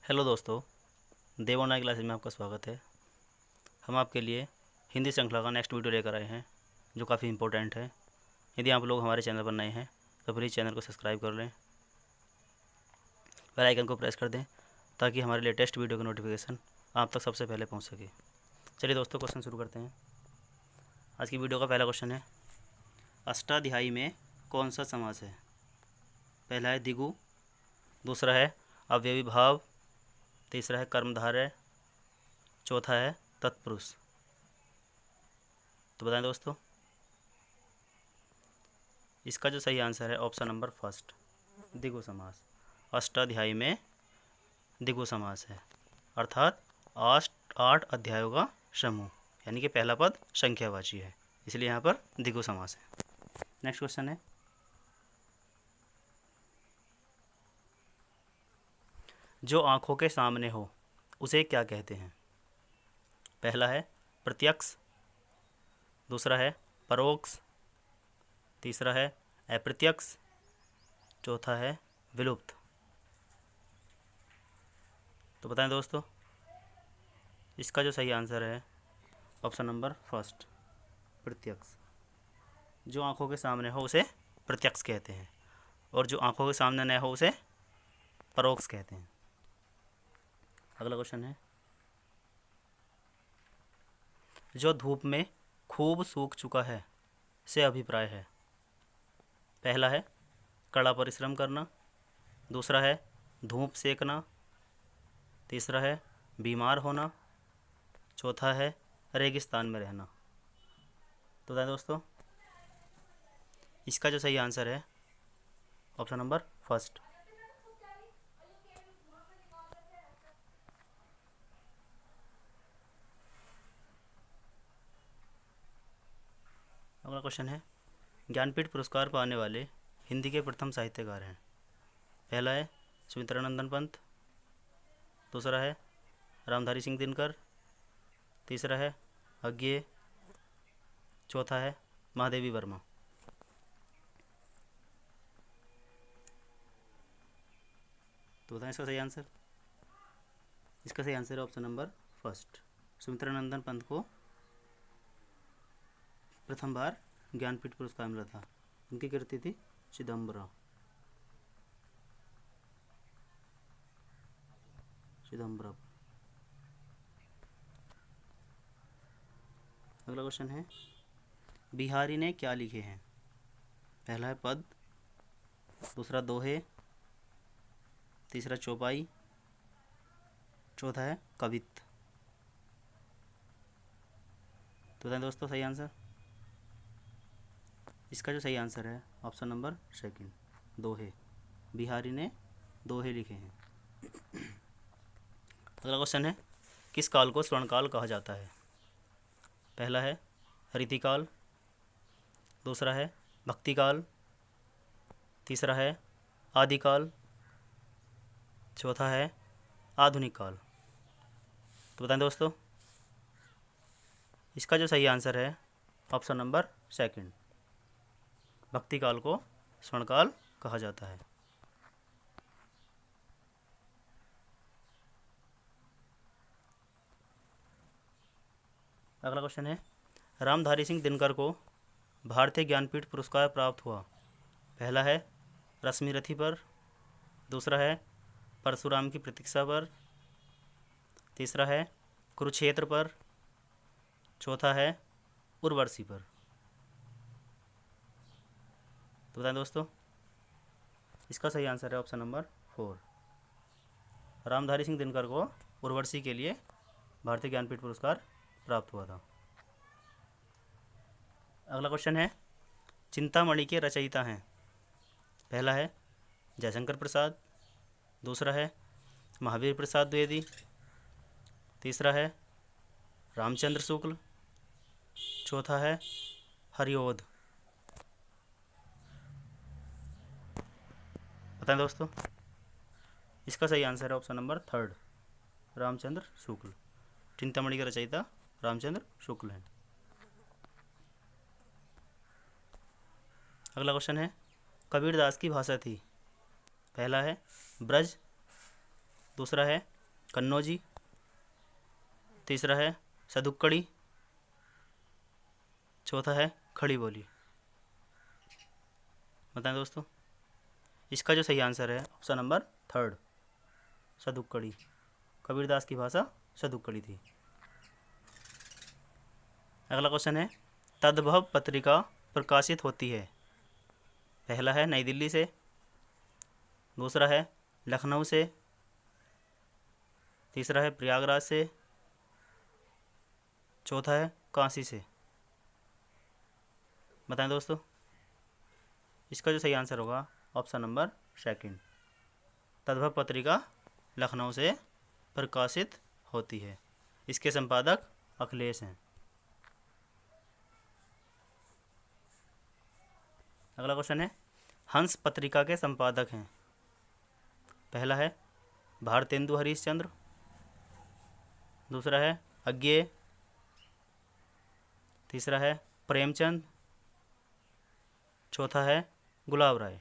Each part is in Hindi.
हेलो दोस्तों, देव ऑनलाइन क्लासेज में आपका स्वागत है। हम आपके लिए हिंदी श्रृंखला का नेक्स्ट वीडियो लेकर आए हैं जो काफ़ी इंपॉर्टेंट है। यदि आप लोग हमारे चैनल पर नए हैं तो प्लीज़ चैनल को सब्सक्राइब कर लें, बेल आइकन को प्रेस कर दें ताकि हमारे लेटेस्ट वीडियो का नोटिफिकेशन आप तक सबसे पहले पहुंच सके। चलिए दोस्तों, क्वेश्चन शुरू करते हैं। आज की वीडियो का पहला क्वेश्चन है, अष्टाध्यायी में कौन सा समास है? पहला है दिगु, दूसरा है अव्ययी भाव, तीसरा है कर्मधारय, चौथा है तत्पुरुष। तो बताएं दोस्तों। इसका जो सही आंसर है ऑप्शन नंबर फर्स्ट, दिगु समास। अष्टाध्यायी में दिगु समास है, अर्थात 8 अध्यायों का समूह, यानी कि पहला पद संख्यावाची है, इसलिए यहाँ पर दिगु समास है। नेक्स्ट क्वेश्चन है, जो आँखों के सामने हो उसे क्या कहते हैं? पहला है प्रत्यक्ष, दूसरा है परोक्ष, तीसरा है अप्रत्यक्ष, चौथा है विलुप्त। तो बताएं दोस्तों। इसका जो सही आंसर है ऑप्शन नंबर फर्स्ट, प्रत्यक्ष। जो आँखों के सामने हो उसे प्रत्यक्ष कहते हैं और जो आँखों के सामने न हो उसे परोक्ष कहते हैं। अगला क्वेश्चन है, जो धूप में खूब सूख चुका है से अभिप्राय है? पहला है कड़ा परिश्रम करना, दूसरा है धूप सेकना, तीसरा है बीमार होना, चौथा है रेगिस्तान में रहना। तो बताएं दोस्तों। इसका जो सही आंसर है ऑप्शन नंबर फर्स्ट। अगला क्वेश्चन है, ज्ञानपीठ पुरस्कार पाने वाले हिंदी के प्रथम साहित्यकार हैं? पहला है सुमित्रानंदन पंत, दूसरा है रामधारी सिंह दिनकर, तीसरा है अज्ञेय, चौथा है महादेवी वर्मा। तो बताएं इसका सही आंसर। इसका सही आंसर है option number first, Sumitranandan Pant को प्रथम बार ज्ञानपीठ पुरस्कार मिला था। उनकी कृति थी चिदम्बरा। अगला क्वेश्चन है, बिहारी ने क्या लिखे हैं? पहला है पद, दूसरा दोहे, तीसरा चौपाई, चौथा है कवित्त। तो बताएं दोस्तों सही आंसर। इसका जो सही आंसर है ऑप्शन नंबर सेकंड, दोहे। बिहारी ने दोहे लिखे हैं। अगला क्वेश्चन है, किस काल को स्वर्णकाल कहा जाता है? पहला है रीतिकाल, दूसरा है भक्तिकाल, तीसरा है आदिकाल, चौथा है आधुनिक काल। तो बताएं दोस्तों। इसका जो सही आंसर है ऑप्शन नंबर सेकंड, भक्तिकाल को स्वर्णकाल कहा जाता है। अगला क्वेश्चन है, रामधारी सिंह दिनकर को भारतीय ज्ञानपीठ पुरस्कार प्राप्त हुआ? पहला है रश्मि रथी पर, दूसरा है परशुराम की प्रतीक्षा पर, तीसरा है कुरुक्षेत्र पर, चौथा है उर्वशी पर। तो बताएं दोस्तों। इसका सही आंसर है ऑप्शन नंबर 4, रामधारी सिंह दिनकर को उर्वशी के लिए भारतीय ज्ञानपीठ पुरस्कार प्राप्त हुआ था। अगला क्वेश्चन है, चिंतामणि के रचयिता हैं? पहला है जयशंकर प्रसाद, दूसरा है महावीर प्रसाद द्विवेदी, तीसरा है रामचंद्र शुक्ल, चौथा है हरिओध। बताएं दोस्तों। इसका सही आंसर है option number third, Ramchandra Shukla. Chintamani के रचयिता रामचंद्र शुक्ल हैं। अगला क्वेश्चन है, कबीरदास की भाषा थी? पहला है ब्रज, दूसरा है कन्नौजी। तीसरा है सदुक्कड़ी। चौथा है खड़ी बोली। बताएं दोस्तों। इसका जो सही आंसर है option number third, Sadhukkadi. Kabirdas की भाषा सदुक्कड़ी थी। अगला क्वेश्चन है, तद्भव पत्रिका प्रकाशित होती है। पहला है नई दिल्ली से, दूसरा है लखनऊ से, तीसरा है प्रयागराज से, चौथा है काशी से। बताएं दोस्तों। इसका जो सही आंसर होगा ऑप्शन नंबर सेकंड, तद्भव पत्रिका लखनऊ से प्रकाशित होती है। इसके संपादक अखिलेश हैं। अगला क्वेश्चन है, हंस पत्रिका के संपादक हैं। पहला है भारतेंदु हरिश्चंद्र, दूसरा है अज्ञेय, तीसरा है प्रेमचंद, चौथा है गुलाब राय।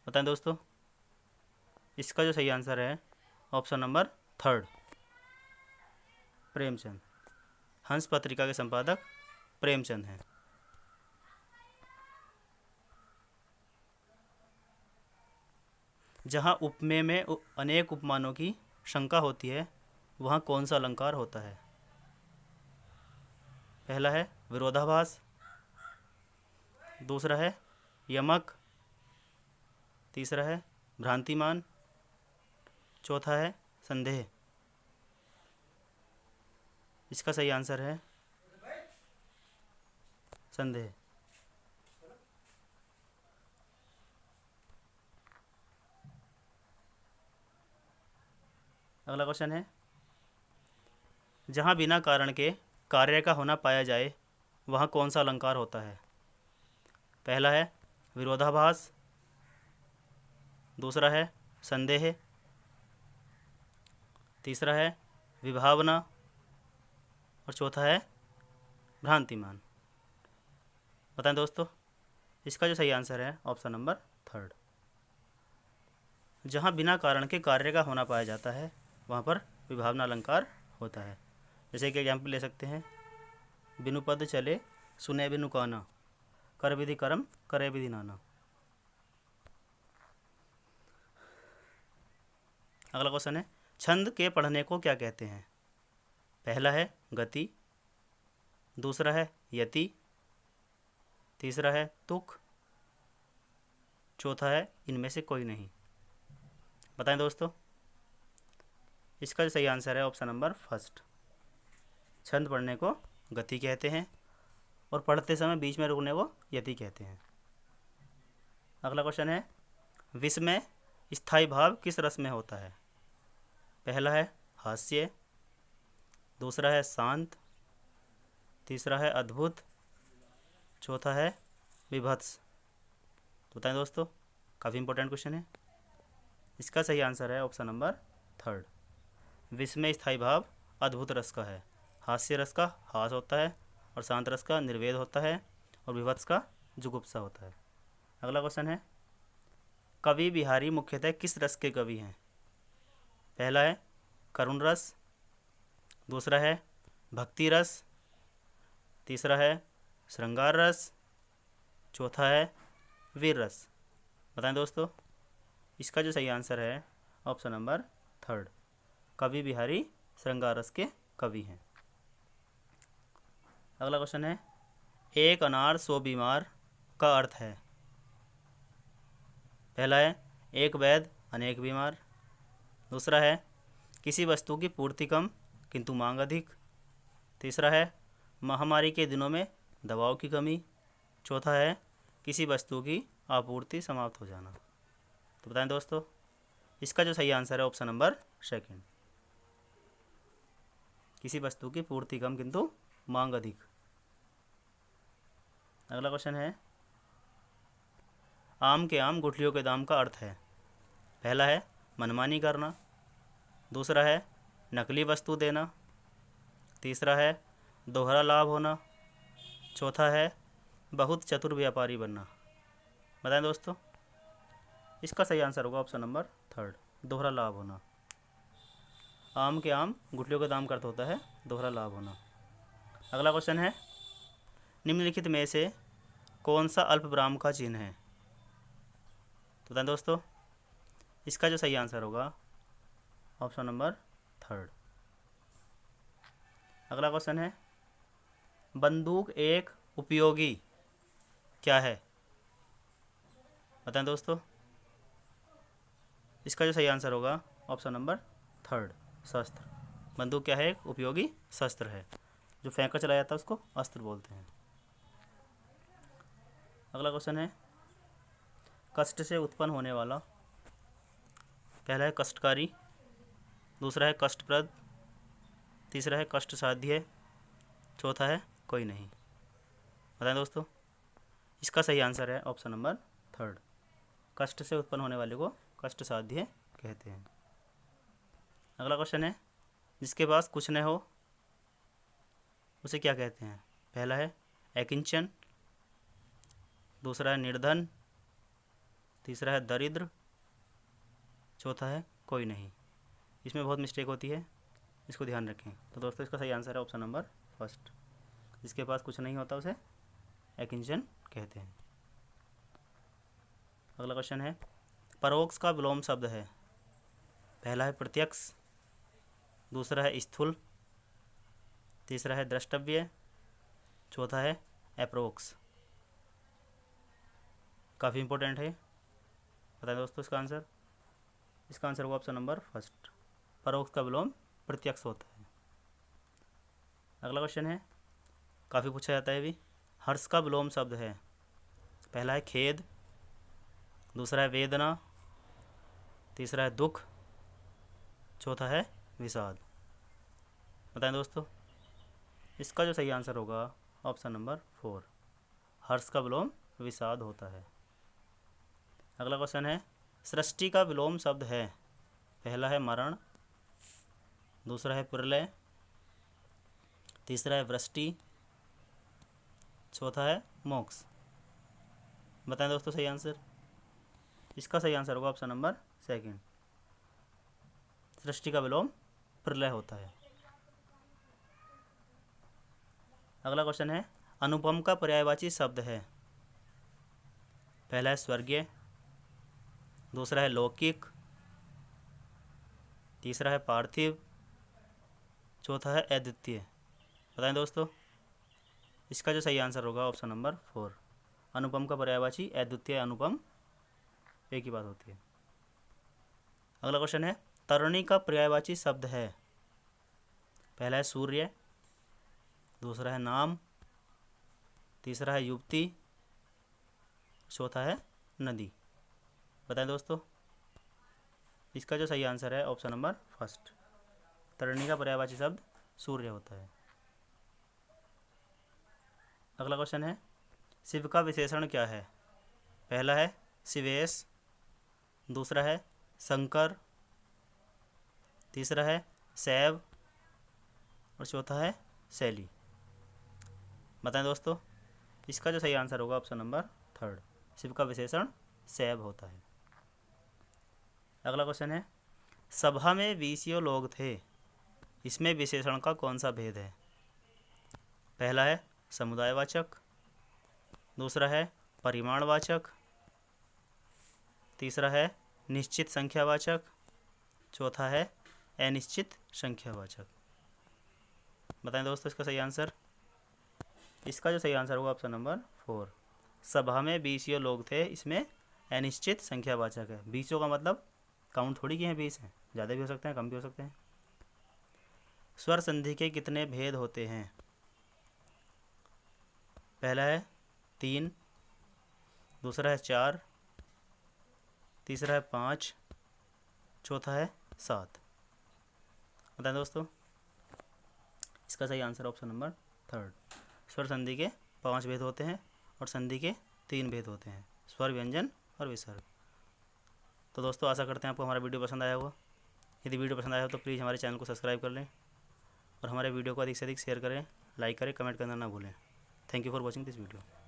बताएं दोस्तों। इसका जो सही आंसर है ऑप्शन नंबर थर्ड, प्रेमचंद। हंस पत्रिका के संपादक प्रेमचंद हैं। जहाँ उपमेय में अनेक उपमानों की शंका होती है वहाँ कौन सा अलंकार होता है। पहला है विरोधाभास, दूसरा है यमक, तीसरा है भ्रांतिमान, चौथा है संदेह। इसका सही आंसर है संदेह। अगला क्वेश्चन है, जहाँ बिना कारण के कार्य का होना पाया जाए वहाँ कौन सा अलंकार होता है। पहला है विरोधाभास, दूसरा है संदेह, तीसरा है विभावना और चौथा है भ्रांतिमान। बताएं दोस्तों। इसका जो सही आंसर है ऑप्शन नंबर थर्ड, जहाँ बिना कारण के कार्य का होना पाया जाता है वहाँ पर विभावना अलंकार होता है। जैसे कि एग्जाम्पल ले सकते हैं, बिनु पद चले सुने बिनु काना, कर विधि कर्म करे विधि नाना। अगला क्वेश्चन है, छंद के पढ़ने को क्या कहते हैं। पहला है गति, दूसरा है यति, तीसरा है तुक, चौथा है इनमें से कोई नहीं। बताएं दोस्तों। इसका सही आंसर है ऑप्शन नंबर फर्स्ट, छंद पढ़ने को गति कहते हैं और पढ़ते समय बीच में रुकने को यति कहते हैं। अगला क्वेश्चन है, विस्मय में स्थायी भाव किस रस में होता है। पहला है हास्य, दूसरा है शांत, तीसरा है अद्भुत, चौथा है विभत्स। तो बताएं दोस्तों, काफ़ी इंपॉर्टेंट क्वेश्चन है। इसका सही आंसर है ऑप्शन नंबर थर्ड, विस्मय स्थायी भाव अद्भुत रस का है। हास्य रस का हास होता है और शांत रस का निर्वेद होता है और विभत्स का जुगुप्सा होता है। अगला क्वेश्चन है, कवि बिहारी मुख्यतः किस रस के कवि हैं। पहला है करुण रस, दूसरा है भक्ति रस, तीसरा है श्रृंगार रस, चौथा है वीर रस। बताएं दोस्तों। इसका जो सही आंसर है ऑप्शन नंबर थर्ड, कवि बिहारी श्रृंगार रस के कवि हैं। अगला क्वेश्चन है, एक अनार 100 बीमार का अर्थ है। पहला है एक वैद्य अनेक बीमार, दूसरा है किसी वस्तु की पूर्ति कम किंतु मांग अधिक, तीसरा है महामारी के दिनों में दवाओं की कमी, चौथा है किसी वस्तु की आपूर्ति समाप्त हो जाना। तो बताएं दोस्तों। इसका जो सही आंसर है ऑप्शन नंबर सेकंड, किसी वस्तु की पूर्ति कम किंतु मांग अधिक। अगला क्वेश्चन है, आम के आम गुठलियों के दाम का अर्थ है। पहला है मनमानी करना, दूसरा है नकली वस्तु देना, तीसरा है दोहरा लाभ होना, चौथा है बहुत चतुर व्यापारी बनना। बताएं दोस्तों। इसका सही आंसर होगा ऑप्शन नंबर थर्ड, दोहरा लाभ होना। आम के आम गुठलियों के दाम का अर्थ होता है दोहरा लाभ होना। अगला क्वेश्चन है, निम्नलिखित में से कौन सा अल्प विराम का चिन्ह है? तो बताएं दोस्तों, इसका जो सही आंसर होगा ऑप्शन नंबर 3। अगला क्वेश्चन है, बंदूक एक उपयोगी क्या है? बताएं दोस्तों, इसका जो सही आंसर होगा ऑप्शन नंबर 3, शस्त्र। बंदूक क्या है? एक उपयोगी शस्त्र है। जो फेंक कर चलाया जाता है उसको अस्त्र बोलते हैं। अगला क्वेश्चन है, कष्ट से उत्पन्न होने वाला, पहला है कष्टकारी, दूसरा है कष्टप्रद, तीसरा है कष्ट साध्य, चौथा है कोई नहीं। बताएं दोस्तों, इसका सही आंसर है ऑप्शन नंबर 3, कष्ट से उत्पन्न होने वाले को कष्ट साध्य कहते हैं। अगला क्वेश्चन है, जिसके पास कुछ न हो उसे क्या कहते हैं? पहला है अकिंचन, दूसरा है निर्धन, तीसरा है दरिद्र, चौथा है कोई नहीं। इसमें बहुत मिस्टेक होती है, इसको ध्यान रखें। तो दोस्तों, इसका सही आंसर है ऑप्शन नंबर 1, जिसके पास कुछ नहीं होता उसे अकिंचन कहते हैं। अगला क्वेश्चन है, परोक्ष का विलोम शब्द है, पहला है प्रत्यक्ष, दूसरा है स्थूल, तीसरा है द्रष्टव्य, चौथा है अप्रोक्ष। काफ़ी इंपॉर्टेंट है, बताएं दोस्तों इसका आंसर। इसका आंसर होगा ऑप्शन नंबर 1, परोक्ष का विलोम प्रत्यक्ष होता है। अगला क्वेश्चन है, काफ़ी पूछा जाता है भी, हर्ष का विलोम शब्द है, पहला है खेद, दूसरा है वेदना, तीसरा है दुख, चौथा है विषाद। बताएं दोस्तों, इसका जो सही आंसर होगा ऑप्शन नंबर 4, हर्ष का विलोम विषाद होता है। अगला क्वेश्चन है, सृष्टि का विलोम शब्द है, पहला है मरण, दूसरा है प्रलय, तीसरा है वृष्टि, चौथा है मोक्ष। बताएं दोस्तों सही आंसर। इसका सही आंसर होगा ऑप्शन नंबर 2, सृष्टि का विलोम प्रलय होता है। अगला क्वेश्चन है, अनुपम का पर्यायवाची शब्द है, पहला है स्वर्गीय, दूसरा है लौकिक, तीसरा है पार्थिव, चौथा है अद्वितीय। बताएं दोस्तों, इसका जो सही आंसर होगा ऑप्शन नंबर 4, अनुपम का पर्यायवाची अद्वितीय अनुपम एक ही बात होती है। अगला क्वेश्चन है, तरणी का पर्यायवाची शब्द है, पहला है सूर्य, दूसरा है नाम, तीसरा है युवती, चौथा है नदी। बताएं दोस्तों, इसका जो सही आंसर है ऑप्शन नंबर 1, तरणी का पर्यायवाची शब्द सूर्य होता है। अगला क्वेश्चन है, शिव का विशेषण क्या है? पहला है शिवेश, दूसरा है शंकर, तीसरा है शैव और चौथा है शैली। बताएं दोस्तों, इसका जो सही आंसर होगा ऑप्शन नंबर 3, शिव का विशेषण शैव होता है। अगला क्वेश्चन है, सभा में 20 लोग थे, इसमें विशेषण का कौन सा भेद है? पहला है समुदायवाचक, दूसरा है परिमाणवाचक, तीसरा है निश्चित संख्यावाचक, चौथा है अनिश्चित संख्यावाचक। बताएं दोस्तों इसका सही आंसर। इसका जो सही आंसर होगा ऑप्शन नंबर 4, सभा में 20 लोग थे, इसमें अनिश्चित संख्यावाचक है। 20 का मतलब काउंट थोड़ी कि हैं 20 हैं, ज़्यादा भी हो सकते हैं, कम भी हो सकते हैं। स्वर संधि के कितने भेद होते हैं? पहला है 3, दूसरा है 4, तीसरा है 5, चौथा है 7। बताएं दोस्तों, इसका सही आंसर ऑप्शन नंबर 3, स्वर संधि के 5 भेद होते हैं और संधि के 3 भेद होते हैं, स्वर, व्यंजन और विसर्ग। तो दोस्तों, आशा करते हैं आपको हमारा वीडियो पसंद आया होगा। यदि वीडियो पसंद आया हो तो प्लीज़ हमारे चैनल को सब्सक्राइब कर लें और हमारे वीडियो को अधिक से अधिक शेयर करें, लाइक करें, कमेंट करना ना भूलें। Thank you for watching this video.